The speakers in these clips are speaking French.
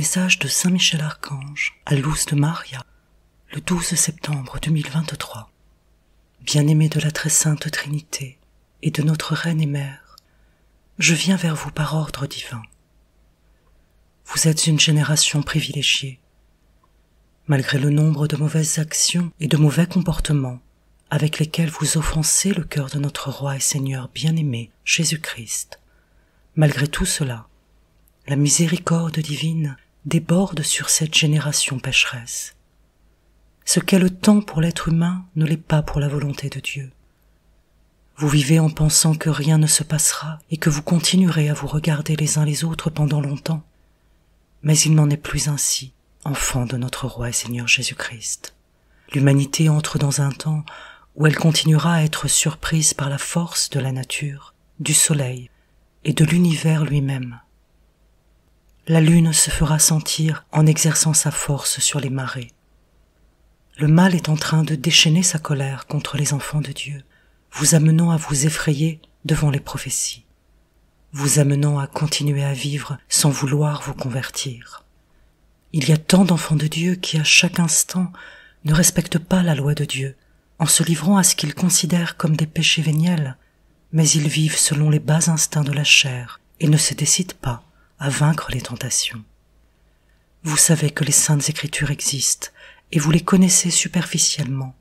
Message de Saint Michel Archange à Luz de Maria, le 12 septembre 2023. Bien-aimés de la très sainte Trinité et de notre Reine et Mère, je viens vers vous par ordre divin. Vous êtes une génération privilégiée. Malgré le nombre de mauvaises actions et de mauvais comportements avec lesquels vous offensez le cœur de notre Roi et Seigneur bien-aimé, Jésus-Christ, malgré tout cela, la miséricorde divine déborde sur cette génération pécheresse. Ce qu'est le temps pour l'être humain ne l'est pas pour la volonté de Dieu. Vous vivez en pensant que rien ne se passera et que vous continuerez à vous regarder les uns les autres pendant longtemps. Mais il n'en est plus ainsi, enfants de notre Roi et Seigneur Jésus-Christ. L'humanité entre dans un temps où elle continuera à être surprise par la force de la nature, du soleil et de l'univers lui-même. La lune se fera sentir en exerçant sa force sur les marées. Le mal est en train de déchaîner sa colère contre les enfants de Dieu, vous amenant à vous effrayer devant les prophéties, vous amenant à continuer à vivre sans vouloir vous convertir. Il y a tant d'enfants de Dieu qui à chaque instant ne respectent pas la loi de Dieu, en se livrant à ce qu'ils considèrent comme des péchés véniels, mais ils vivent selon les bas instincts de la chair et ne se décident pas à vaincre les tentations. Vous savez que les saintes écritures existent et vous les connaissez superficiellement,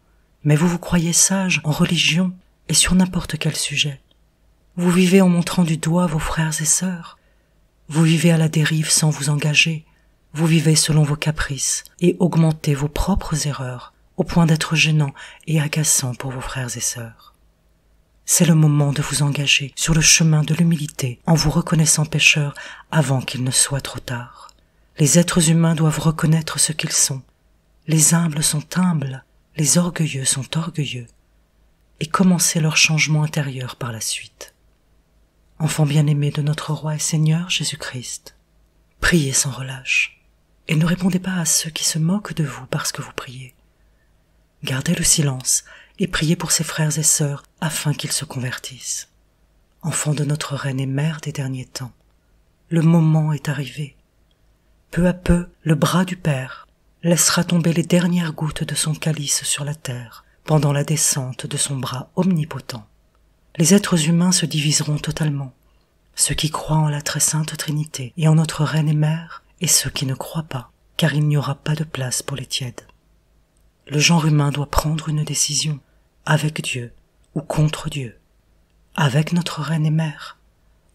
mais vous vous croyez sage en religion et sur n'importe quel sujet. Vous vivez en montrant du doigt vos frères et sœurs. Vous vivez à la dérive sans vous engager. Vous vivez selon vos caprices et augmentez vos propres erreurs au point d'être gênant et agaçant pour vos frères et sœurs. C'est le moment de vous engager sur le chemin de l'humilité en vous reconnaissant pécheurs avant qu'il ne soit trop tard. Les êtres humains doivent reconnaître ce qu'ils sont. Les humbles sont humbles, les orgueilleux sont orgueilleux, et commencer leur changement intérieur par la suite. Enfants bien-aimés de notre Roi et Seigneur Jésus-Christ, priez sans relâche, et ne répondez pas à ceux qui se moquent de vous parce que vous priez. Gardez le silence et priez pour ses frères et sœurs afin qu'ils se convertissent. Enfants de notre Reine et Mère des derniers temps, le moment est arrivé. Peu à peu, le bras du Père laissera tomber les dernières gouttes de son calice sur la terre pendant la descente de son bras omnipotent. Les êtres humains se diviseront totalement, ceux qui croient en la très sainte Trinité et en notre Reine et Mère, et ceux qui ne croient pas, car il n'y aura pas de place pour les tièdes. Le genre humain doit prendre une décision, avec Dieu ou contre Dieu, avec notre Reine et Mère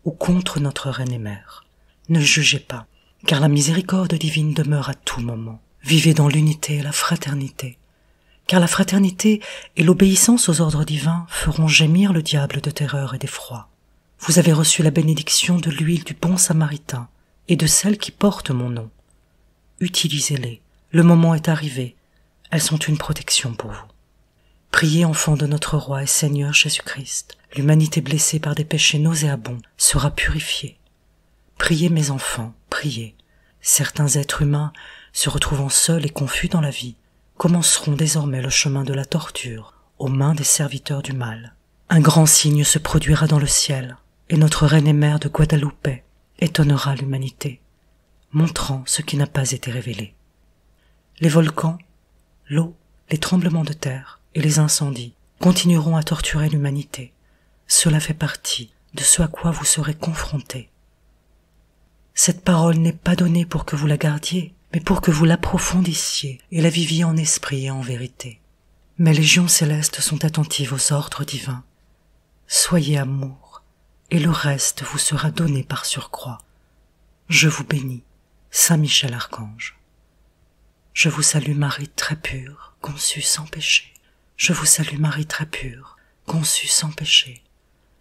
ou contre notre Reine et Mère. Ne jugez pas, car la miséricorde divine demeure à tout moment. Vivez dans l'unité et la fraternité, car la fraternité et l'obéissance aux ordres divins feront gémir le diable de terreur et d'effroi. Vous avez reçu la bénédiction de l'huile du bon samaritain et de celle qui porte mon nom. Utilisez-les, le moment est arrivé, elles sont une protection pour vous. Priez, enfants de notre Roi et Seigneur Jésus-Christ, l'humanité blessée par des péchés nauséabonds sera purifiée. Priez mes enfants, priez. Certains êtres humains, se retrouvant seuls et confus dans la vie, commenceront désormais le chemin de la torture aux mains des serviteurs du mal. Un grand signe se produira dans le ciel, et notre Reine et Mère de Guadalupe étonnera l'humanité, montrant ce qui n'a pas été révélé. Les volcans, l'eau, les tremblements de terre et les incendies continueront à torturer l'humanité. Cela fait partie de ce à quoi vous serez confrontés. Cette parole n'est pas donnée pour que vous la gardiez, mais pour que vous l'approfondissiez et la viviez en esprit et en vérité. Mes légions célestes sont attentives aux ordres divins. Soyez amour, et le reste vous sera donné par surcroît. Je vous bénis, Saint Michel Archange. Je vous salue Marie très pure, conçue sans péché. Je vous salue Marie très pure, conçue sans péché.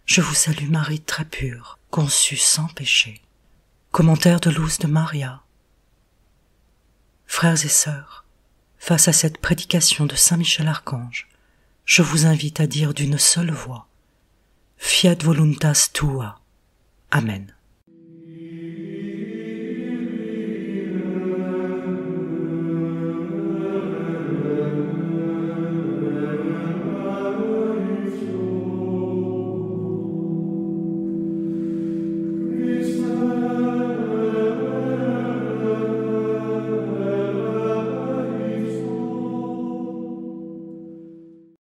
Je vous salue Marie très pure, conçue sans péché. Commentaire de Luz de Maria. Frères et sœurs, face à cette prédication de Saint Michel Archange, je vous invite à dire d'une seule voix « Fiat voluntas tua ». Amen.